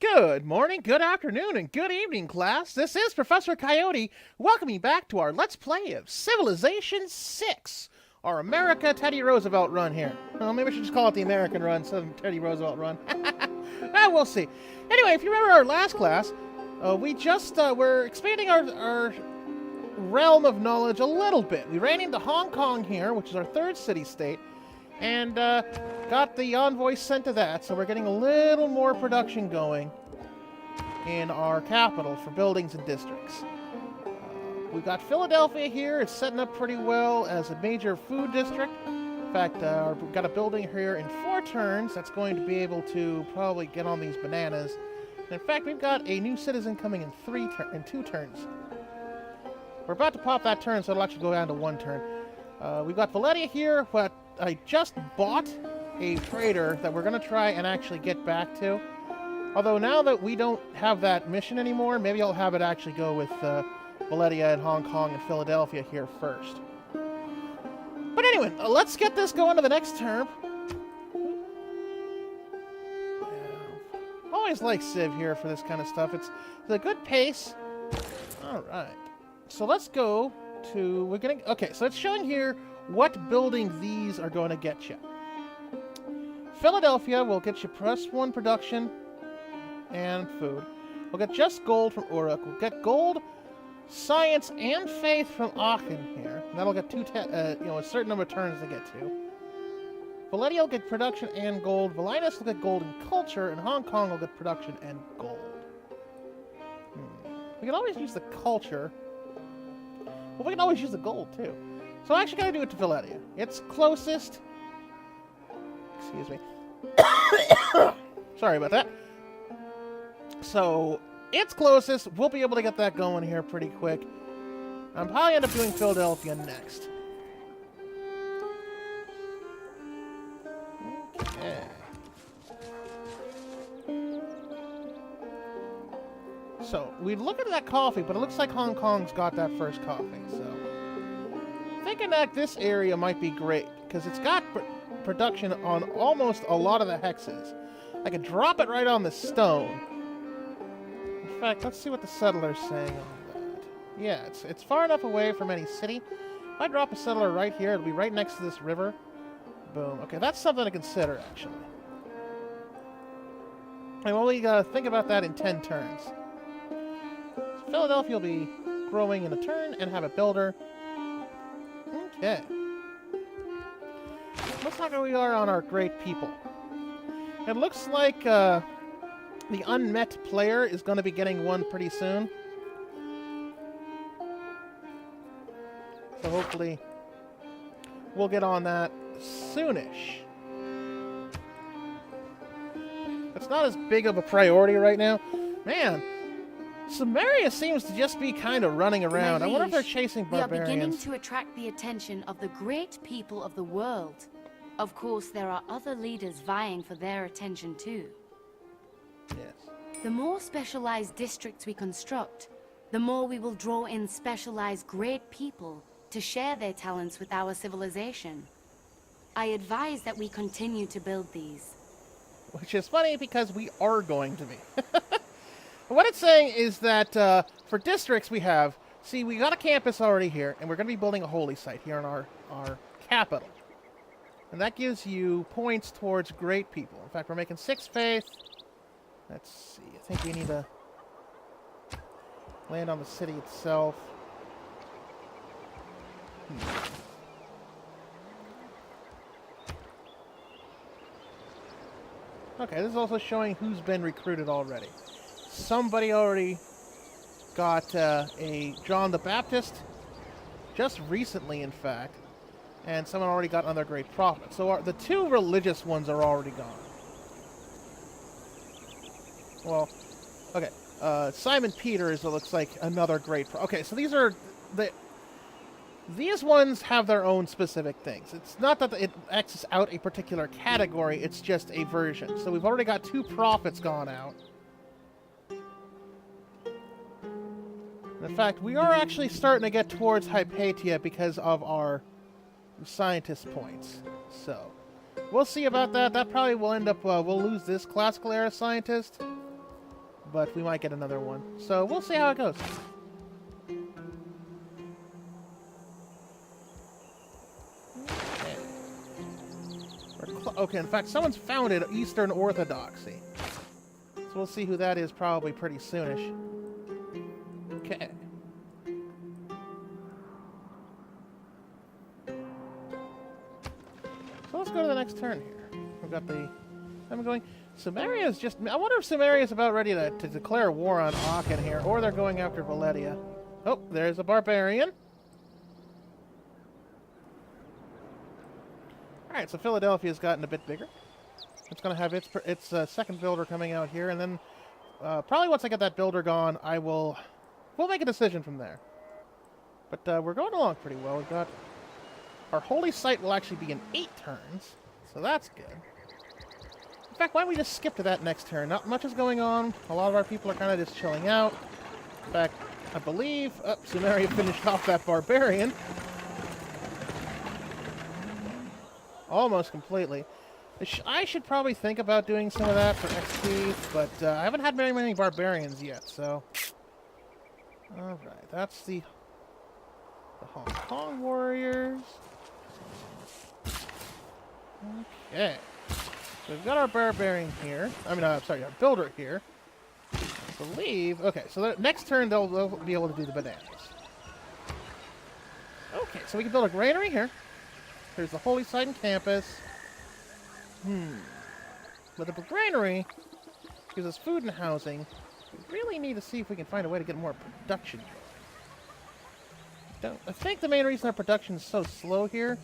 Good morning, good afternoon, and good evening, class. This is Professor Coyote welcoming back to our Let's Play of Civilization 6, our America Teddy Roosevelt run here. Well, maybe I should just call it the American run instead of Teddy Roosevelt run. We'll see. Anyway, if you remember our last class, we're expanding our realm of knowledge a little bit. We ran into Hong Kong here, which is our third city-state, and got the envoy sent to that, so we're getting a little more production going in our capital for buildings and districts. We've got Philadelphia here. It's setting up pretty well as a major food district. In fact, we've got a building here in 4 turns that's going to be able to probably get on these bananas. And in fact, we've got a new citizen coming in 2 turns. We're about to pop that turn, so it'll actually go down to 1 turn. We've got Valedia here, but I just bought a trader that we're going to try and actually get back to. Although now that we don't have that mission anymore, maybe I'll have it actually go with Valedia and Hong Kong and Philadelphia here first. But anyway, let's get this going to the next term. Always like Civ here for this kind of stuff. It's a good pace. Alright. So let's go to... Okay, so it's showing here what building these are going to get you. Philadelphia will get you +1 production and food. We'll get just gold from Uruk. We'll get gold, science, and faith from Aachen here. And that'll get a certain number of turns to get to. Valedia will get production and gold. Valinus will get gold and culture, and Hong Kong will get production and gold. We can always use the culture. But we can always use the gold, too. So I'm actually going to do it to Valedia. It's closest. Excuse me. Sorry about that. So, it's closest. We'll be able to get that going here pretty quick. I'll probably end up doing Philadelphia next. Okay. So, we look at that coffee, but it looks like Hong Kong's got that first coffee, so... Thinking that this area might be great, because it's got production on almost a lot of the hexes. I could drop it right on the stone. In fact, let's see what the settler's saying on that. Yeah, it's far enough away from any city. If I drop a settler right here, it'll be right next to this river. Boom. Okay, that's something to consider, actually. And we'll think about that in 10 turns. So Philadelphia will be growing in a turn and have a builder. Okay. Let's look how we are on our great people. It looks like the unmet player is going to be getting one pretty soon. So hopefully we'll get on that soonish. It's not as big of a priority right now. Man, Samaria seems to just be kind of running around. I wonder if they're chasing barbarians. We are beginning to attract the attention of the great people of the world. Of course, there are other leaders vying for their attention too. Yes. The more specialized districts we construct, the more we will draw in specialized great people to share their talents with our civilization. I advise that we continue to build these. Which is funny because we are going to be. What it's saying is that for districts we have, see, we got a campus already here, and we're going to be building a holy site here in our capital. And that gives you points towards great people. In fact, we're making 6 faith. Let's see, I think we need to land on the city itself. Okay, this is also showing who's been recruited already. Somebody already got a John the Baptist, just recently, in fact, and someone already got another great prophet. So the 2 religious ones are already gone. Well, okay, Simon Peters, it looks like another great okay, so these ones have their own specific things. It's not that it X's out a particular category, it's just a version. So we've already got 2 prophets gone out. In fact, we are actually starting to get towards Hypatia because of our scientist points. So, we'll see about that. That probably will end up, we'll lose this classical era scientist. but we might get another one. So we'll see how it goes. Okay, in fact, someone's founded Eastern Orthodoxy. So we'll see who that is probably pretty soonish. Okay. So let's go to the next turn here. We've got the... I'm going... Sumeria's just... I wonder if Sumeria's about ready to declare war on Aachen here, or they're going after Valedia. Oh, there's a barbarian. Alright, so Philadelphia's gotten a bit bigger. It's going to have its second builder coming out here, and then probably once I get that builder gone, we'll make a decision from there. But we're going along pretty well. We've got... Our holy site will actually be in 8 turns, so that's good. In fact, why don't we just skip to that next turn? Not much is going on. A lot of our people are kind of just chilling out. In fact, I believe... Oh, Sumeria finished off that barbarian. Almost completely. I should probably think about doing some of that for XP, but I haven't had very many barbarians yet, so... Alright, that's the Hong Kong warriors. Okay. So we've got our barbarian here. Sorry, our builder here. I believe... Okay, so the next turn they'll be able to do the bananas. Okay, so we can build a granary here. There's the holy site and campus. But the granary gives us food and housing. We really need to see if we can find a way to get more production going. I think the main reason our production is so slow here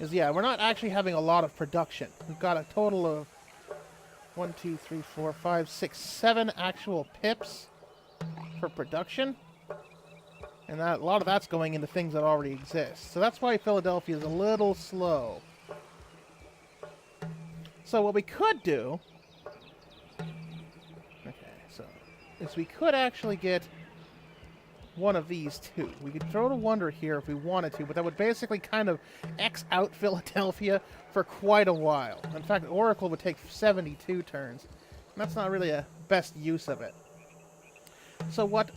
is, yeah, we're not actually having a lot of production. We've got a total of 1, 2, 3, 4, 5, 6, 7 actual pips for production. And a lot of that's going into things that already exist. So that's why Philadelphia is a little slow. So what we could do... is we could actually get one of these two. We could throw the Wonder here if we wanted to, but that would basically kind of X out Philadelphia for quite a while. In fact, Oracle would take 72 turns. And that's not really a best use of it. So what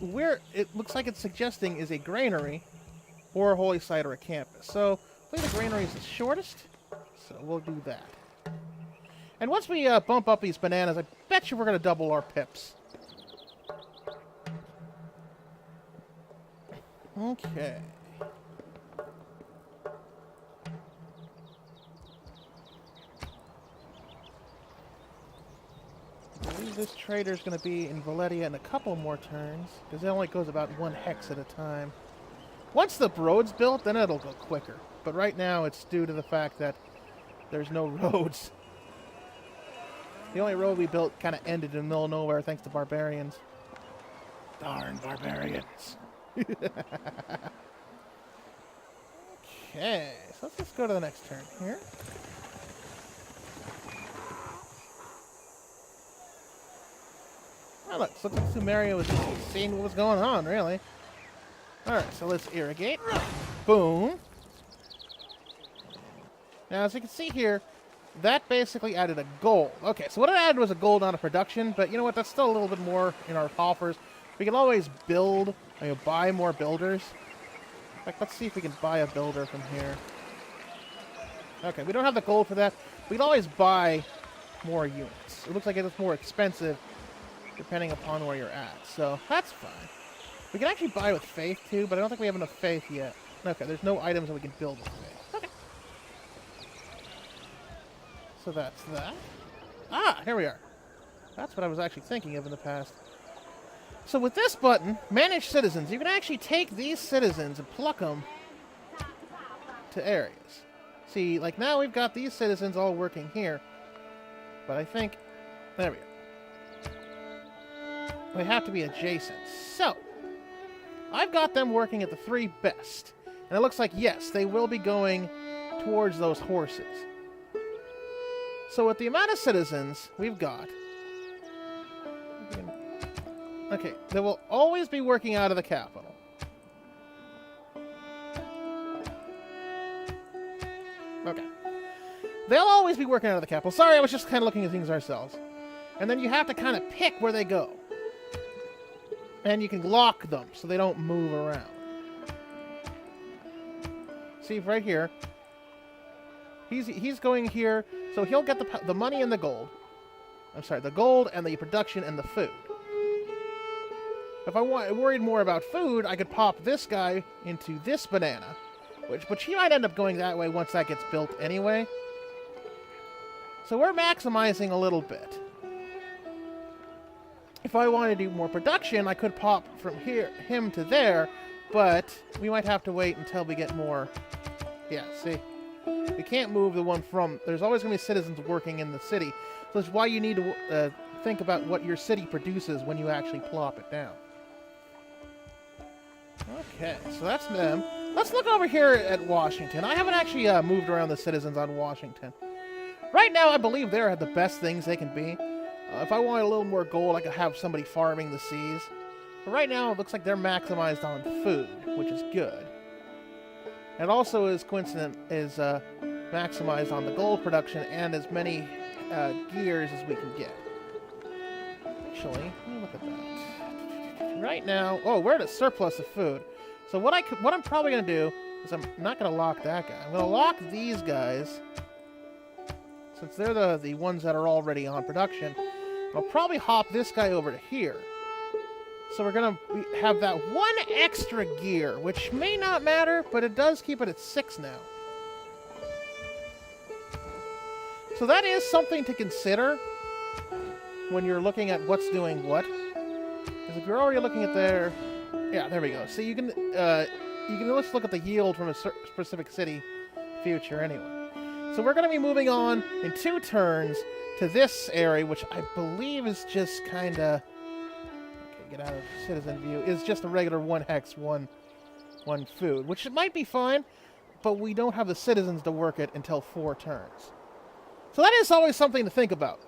it looks like it's suggesting is a granary, or a holy site, or a campus. So I think the granary is the shortest, so we'll do that. And once we bump up these bananas, I bet you we're going to double our pips. Okay. I believe this trader's going to be in Valedia in a couple more turns, because it only goes about 1 hex at a time. Once the road's built, then it'll go quicker. But right now, it's due to the fact that there's no roads. The only road we built kind of ended in the middle of nowhere thanks to barbarians. Darn barbarians. Okay, so let's just go to the next turn here. Oh, look, looks like Sumeria was seeing what was going on, really. Alright, so let's irrigate. Boom. Now, as you can see here, that basically added a gold. Okay, so what it added was a gold on a production, but you know what? That's still a little bit more in our coffers. We can always build, buy more builders. In fact, let's see if we can buy a builder from here. Okay, we don't have the gold for that. We can always buy more units. It looks like it's more expensive depending upon where you're at, so that's fine. We can actually buy with faith too, but I don't think we have enough faith yet. Okay, there's no items that we can build with faith. Okay. So that's that. Ah, here we are. That's what I was actually thinking of in the past. So with this button, Manage Citizens, you can actually take these citizens and pluck them to areas. See, like now we've got these citizens all working here. But I think... There we go. They have to be adjacent. So, I've got them working at the 3 best. And it looks like, yes, they will be going towards those horses. So with the amount of citizens we've got... Okay, they will always be working out of the capital. Okay. They'll always be working out of the capital. Sorry, I was just kind of looking at things ourselves. And then you have to kind of pick where they go. And you can lock them so they don't move around. See, right here. He's going here, so he'll get the money and the gold. I'm sorry, the gold and the production and the food. If I worried more about food, I could pop this guy into this banana, which he might end up going that way once that gets built anyway. So we're maximizing a little bit. If I want to do more production, I could pop from him to there, but we might have to wait until we get more. Yeah, see? We can't move the one from... There's always going to be citizens working in the city. So that's why you need to think about what your city produces when you actually plop it down. Okay, so that's them. Let's look over here at Washington. I haven't actually moved around the citizens on Washington. Right now, I believe they're the best things they can be. If I wanted a little more gold, I could have somebody farming the seas. But right now, it looks like they're maximized on food, which is good. And also is maximized on the gold production and as many gears as we can get. Actually, let me look at that. Right now, oh, we're at a surplus of food. So what I'm probably going to do is I'm not going to lock that guy. I'm going to lock these guys, since they're the ones that are already on production. I'll probably hop this guy over to here. So we're going to have that one extra gear, which may not matter, but it does keep it at 6 now. So that is something to consider when you're looking at what's doing what. Because if you're already looking at their... Yeah, there we go. So you can just look at the yield from a specific city future anyway. So we're going to be moving on in 2 turns to this area, which I believe is just kind of... Get out of citizen view, is just a regular 1 hex, one food, which it might be fine, but we don't have the citizens to work it until 4 turns. So that is always something to think about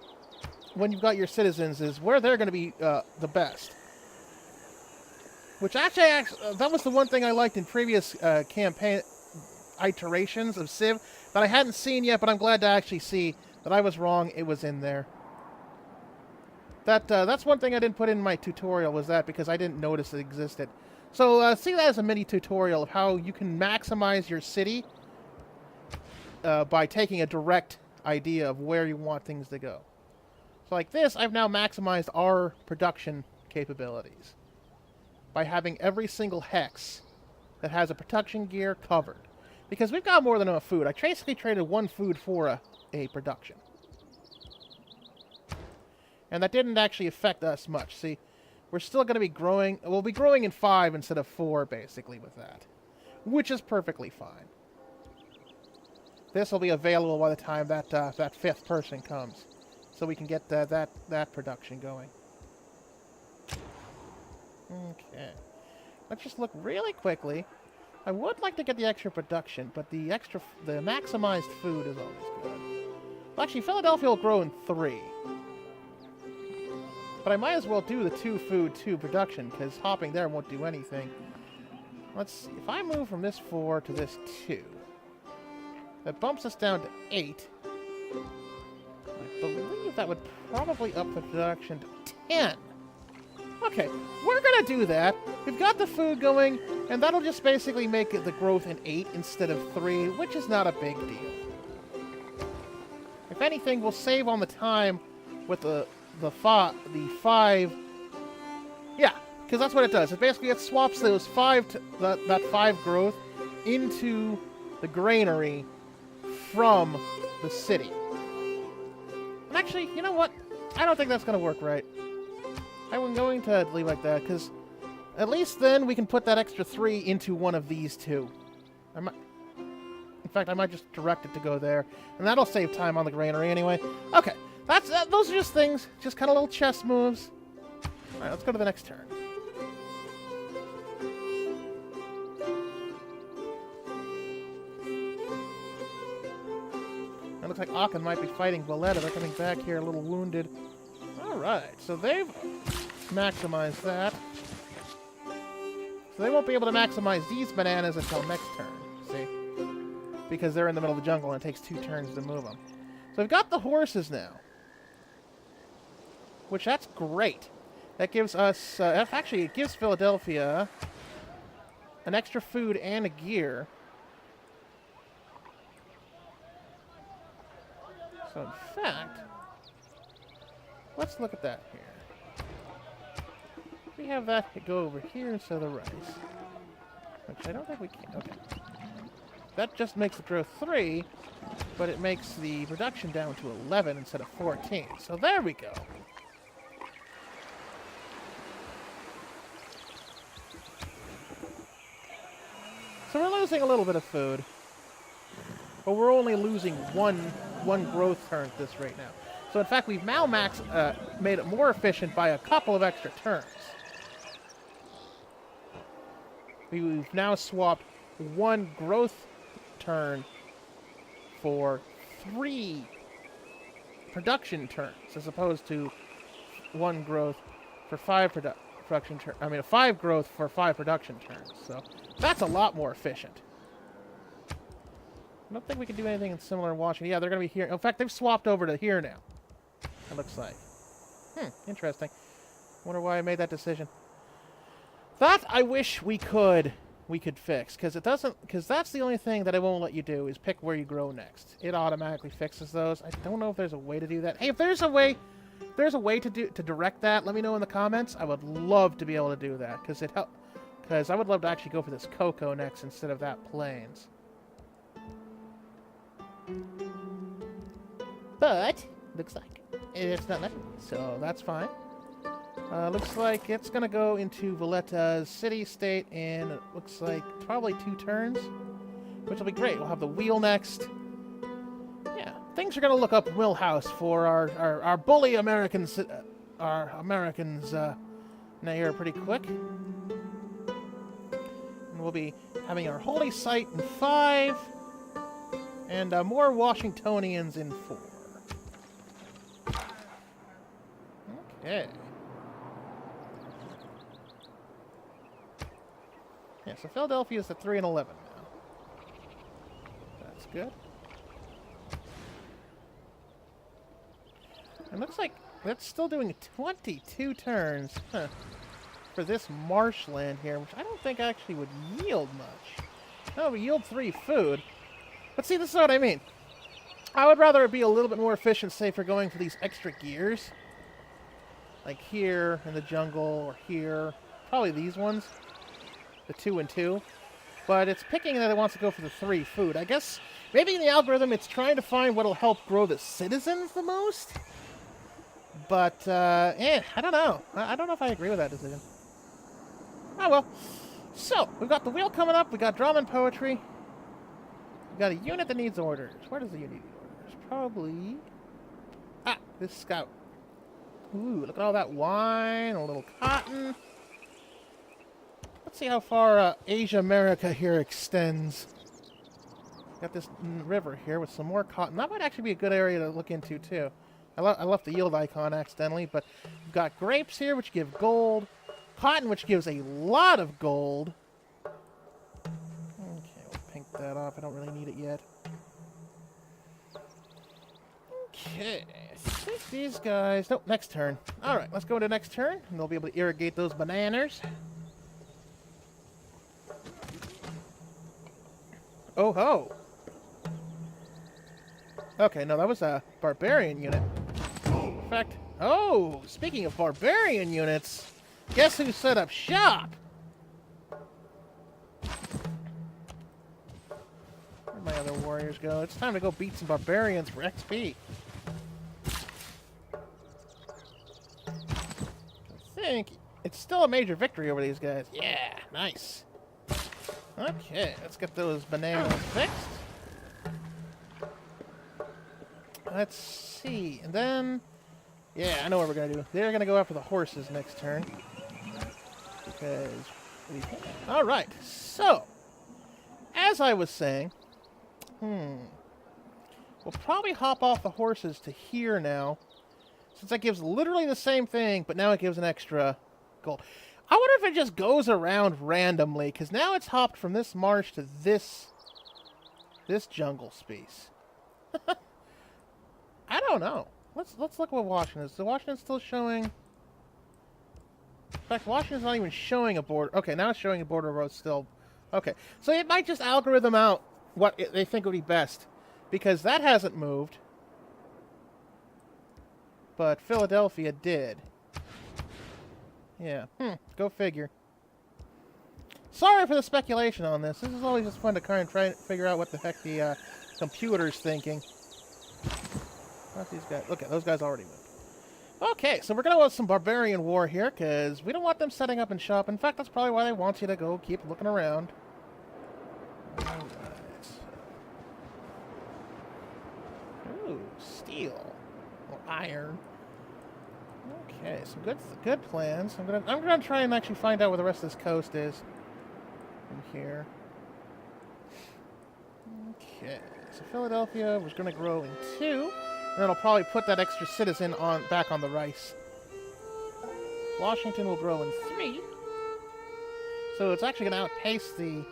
when you've got your citizens, is where they're going to be the best. Which actually, that was the one thing I liked in previous campaign iterations of Civ that I hadn't seen yet, but I'm glad to actually see that I was wrong. It was in there. That's one thing I didn't put in my tutorial, was that because I didn't notice it existed. So see that as a mini tutorial of how you can maximize your city by taking a direct idea of where you want things to go. So like this, I've now maximized our production capabilities by having every single hex that has a production gear covered. Because we've got more than enough food. I basically traded 1 food for a production. And that didn't actually affect us much. See, we're still going to be growing. We'll be growing in 5 instead of 4, basically, with that. Which is perfectly fine. This will be available by the time that 5th person comes. So we can get that production going. Okay. Let's just look really quickly. I would like to get the extra production, but the maximized food is always good. Well, actually, Philadelphia will grow in 3. But I might as well do the 2 food, 2 production, because hopping there won't do anything. Let's see. If I move from this 4 to this 2, that bumps us down to 8. I believe that would probably up the production to 10. Okay, we're going to do that. We've got the food going, and that'll just basically make the growth in 8 instead of 3, which is not a big deal. If anything, we'll save on the time with the 5, yeah, because that's what it does. It swaps those 5 that 5 growth into the granary from the city. And actually, you know what? I don't think that's going to work right. I'm going to leave like that, because at least then we can put that extra 3 into one of these 2. In fact, I might just direct it to go there, and that'll save time on the granary anyway. Okay. Those are just things, just kind of little chess moves. Alright, let's go to the next turn. It looks like Aachen might be fighting Valletta. They're coming back here a little wounded. Alright, so they've maximized that. So they won't be able to maximize these bananas until next turn, see? Because they're in the middle of the jungle and it takes 2 turns to move them. So we've got the horses now. Which, that's great. That gives us... actually, it gives Philadelphia an extra food and a gear. So, in fact, let's look at that here. We have that go over here instead of the rice. Which I don't think we can. Okay. That just makes it grow 3, but it makes the production down to 11 instead of 14. So there we go. So we're losing a little bit of food, but we're only losing one growth turn at this right now. So in fact, we've now made it more efficient by a couple of extra turns. We've now swapped 1 growth turn for 3 production turns, as opposed to 1 growth for 5 production turns. I mean, 5 growth for 5 production turns. So that's a lot more efficient. I don't think we can do anything similar in Washington. Yeah, they're going to be here. In fact, they've swapped over to here now. It looks like. Interesting. Wonder why I made that decision. That I wish we could fix, because it doesn't. Because that's the only thing that it won't let you do is pick where you grow next. It automatically fixes those. I don't know if there's a way to do that. Hey, if there's a way to direct that, let me know in the comments. I would love to be able to do that, because it help. Because I would love to actually go for this cocoa next instead of that plains. But looks like it's not letting me, so that's fine. Looks like it's going to go into Valletta's city-state in, it looks like, probably 2 turns, which will be great. We'll have the wheel next. Yeah, things are going to look up Millhouse for our bully Americans, now here pretty quick. And we'll be having our holy site in 5, and more Washingtonians in 4. Okay. Yeah, so Philadelphia's at 3 and 11 now. That's good. It looks like that's still doing 22 turns for this marshland here, which I don't think actually would yield much. No, it would yield 3 food. But see, this is what I mean. I would rather it be a little bit more efficient, say, for going for these extra gears. Like here in the jungle, or here. Probably these ones. The 2 and 2. But it's picking that it wants to go for the 3 food. I guess maybe in the algorithm it's trying to find what'll help grow the citizens the most. But, I don't know. I don't know if I agree with that decision. Oh well. So, we've got the wheel coming up. We got drama and poetry. We've got a unit that needs orders. Where does the unit need orders? Probably... this scout. Ooh, look at all that wine, a little cotton. Let's see how far Asia America here extends. Got this river here with some more cotton. That might actually be a good area to look into, too. I left the yield icon accidentally, but we've got grapes here, which give gold. Cotton, which gives a lot of gold. Okay, we'll pink that off. I don't really need it yet. Okay, I think these guys... Nope, next turn. Alright, let's go to next turn, and they'll be able to irrigate those bananas. Oh ho! Okay, no, that was a barbarian unit. In fact, oh, speaking of barbarian units, guess who set up shop? Where'd my other warriors go? It's time to go beat some barbarians for XP. I think it's still a major victory over these guys. Yeah, nice. Okay, let's get those bananas fixed. Let's see, and then... Yeah, I know what we're going to do. They're going to go after the horses next turn. Because... Alright, so... As I was saying... We'll probably hop off the horses to here now. Since that gives literally the same thing, but now it gives an extra gold. I wonder if it just goes around randomly, because now it's hopped from this marsh to this jungle space. I don't know. Let's look what Washington is. So Washington's still showing... fact, Washington's not even showing a border. Okay, now it's showing a border road still. Okay, so it might just algorithm out what they think would be best, because that hasn't moved. But Philadelphia did. Yeah, go figure. Sorry for the speculation on this. This is always just fun to kind of try and figure out what the heck the computer's thinking. Not these guys. Okay, those guys already moved. Okay, so we're going to have some barbarian war here, because we don't want them setting up in shop. In fact, that's probably why they want you to go keep looking around. Alright. Ooh, steel. Or iron. Okay, some good plans. I'm gonna try and actually find out where the rest of this coast is. From here. Okay, so Philadelphia was going to grow in 2. And then I'll probably put that extra citizen back on the rice. Washington will grow in 3. So it's actually going to outpace the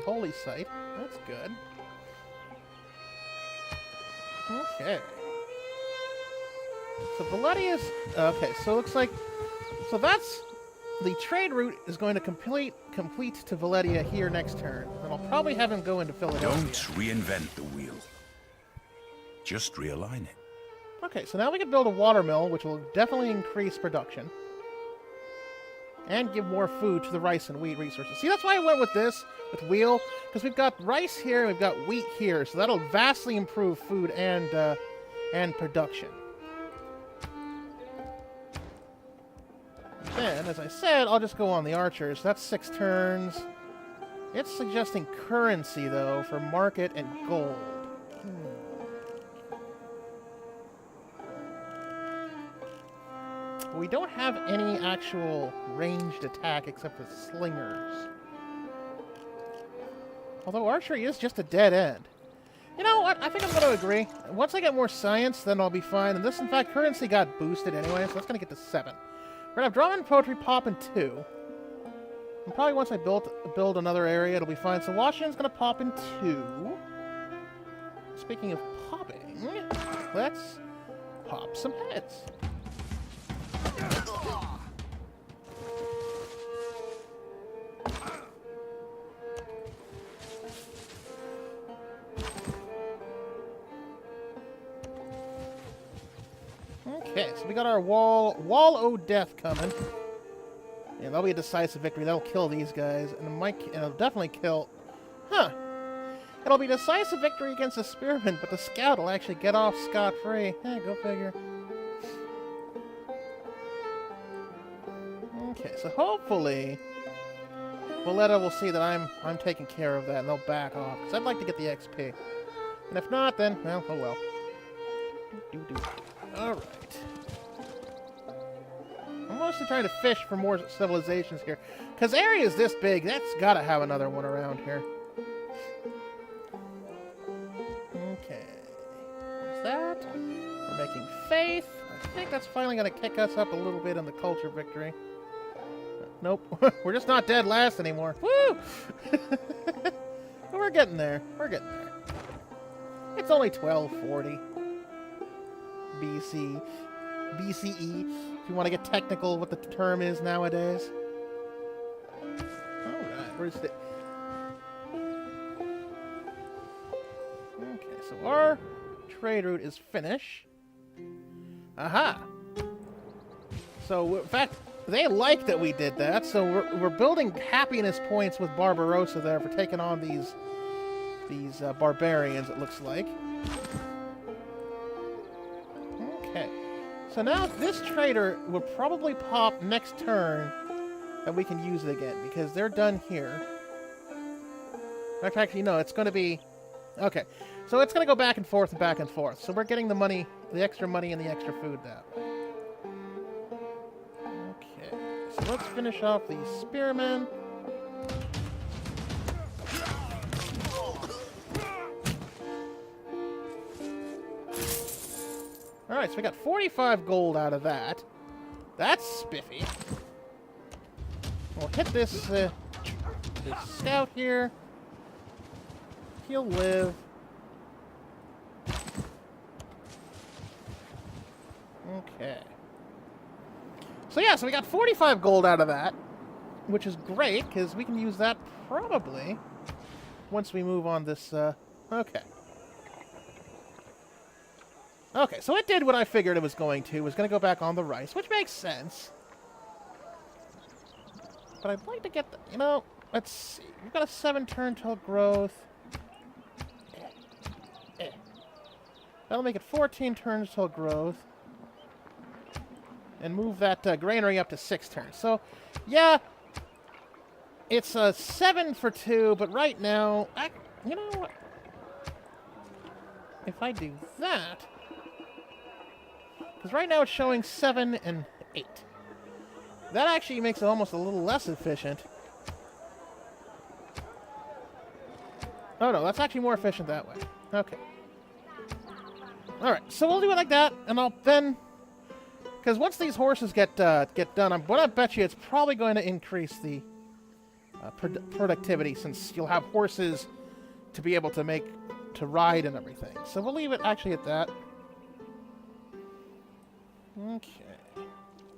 holy site. That's good. Okay. So Valetia's... Okay, so it looks like... So that's... The trade route is going to complete to Valetia here next turn. And I'll probably have him go into Philadelphia. Don't reinvent the wheel. Just realign it. Okay, so now we can build a watermill, which will definitely increase production. And give more food to the rice and wheat resources. See, that's why I went with this, with wheel, because we've got rice here, and we've got wheat here, so that'll vastly improve food and production. Then, as I said, I'll just go on the archers. That's 6 turns. It's suggesting currency, though, for market and gold. We don't have any actual ranged attack except for slingers. Although archery is just a dead end. You know what? I think I'm going to agree. Once I get more science, then I'll be fine. And this, in fact, currency got boosted anyway, so that's going to get to 7. We're going to have drama and poetry pop in 2. And probably once I build another area, it'll be fine. So Washington's going to pop in 2. Speaking of popping, let's pop some heads. Okay, so we got our wall o' death coming. Yeah, that'll be a decisive victory. That'll kill these guys, and it'll definitely kill. Huh? It'll be a decisive victory against the spearman, but the scout will actually get off scot-free. Go figure. Okay, so hopefully Valletta will see that I'm taking care of that, and they'll back off, because I'd like to get the XP. And if not, then, well, oh well. Alright. I'm mostly trying to fish for more civilizations here, because areas this big, that's gotta have another one around here. Okay. There's that. We're making faith. I think that's finally going to kick us up a little bit in the culture victory. Nope. We're just not dead last anymore. Woo! We're getting there. We're getting there. It's only 1240 BCE, if you want to get technical what the term is nowadays. Alright, where's the... Okay, so our trade route is finish. Aha! So, in fact, they like that we did that, so we're building happiness points with Barbarossa there for taking on these barbarians, it looks like. Okay. So now this trader will probably pop next turn that we can use it again, because they're done here. Actually, no, it's going to be... Okay. So it's going to go back and forth and back and forth. So we're getting the money, the extra money and the extra food that way. Okay. So let's finish off these spearmen. Alright, so we got 45 gold out of that. That's spiffy. We'll hit this scout here. He'll live. Okay. So yeah, so we got 45 gold out of that, which is great, because we can use that probably once we move on this, okay. Okay, so it did what I figured it was going to. It was going to go back on the rice, which makes sense. But I'd like to get the, you know, let's see. We've got a 7 turn till growth. That'll make it 14 turns till growth. And move that granary up to 6 turns. So, yeah, it's a 7 for 2, but right now, you know what? If I do that, because right now it's showing 7 and 8. That actually makes it almost a little less efficient. Oh no, that's actually more efficient that way. Okay. Alright, so we'll do it like that, and I'll then... Because once these horses get done, I'm going to bet you it's probably going to increase the productivity, since you'll have horses to be able to ride and everything. So we'll leave it actually at that. Okay.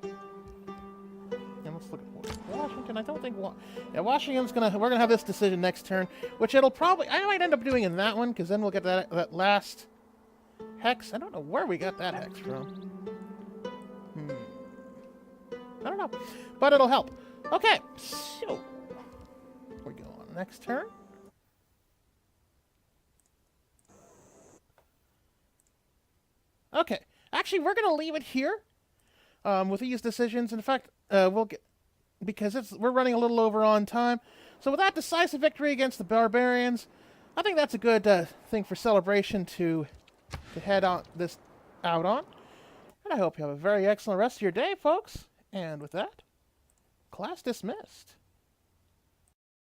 And let's look at Washington. I don't think... Yeah, Washington's we're going to have this decision next turn, which it'll probably... I might end up doing in that one, because then we'll get that last hex. I don't know where we got that hex from. I don't know. But it'll help. Okay, so... we go on next turn. Okay. Actually, we're going to leave it here with these decisions. In fact, we'll get... because we're running a little over on time. So with that decisive victory against the barbarians, I think that's a good thing for celebration to head on out on. And I hope you have a very excellent rest of your day, folks. And with that, class dismissed.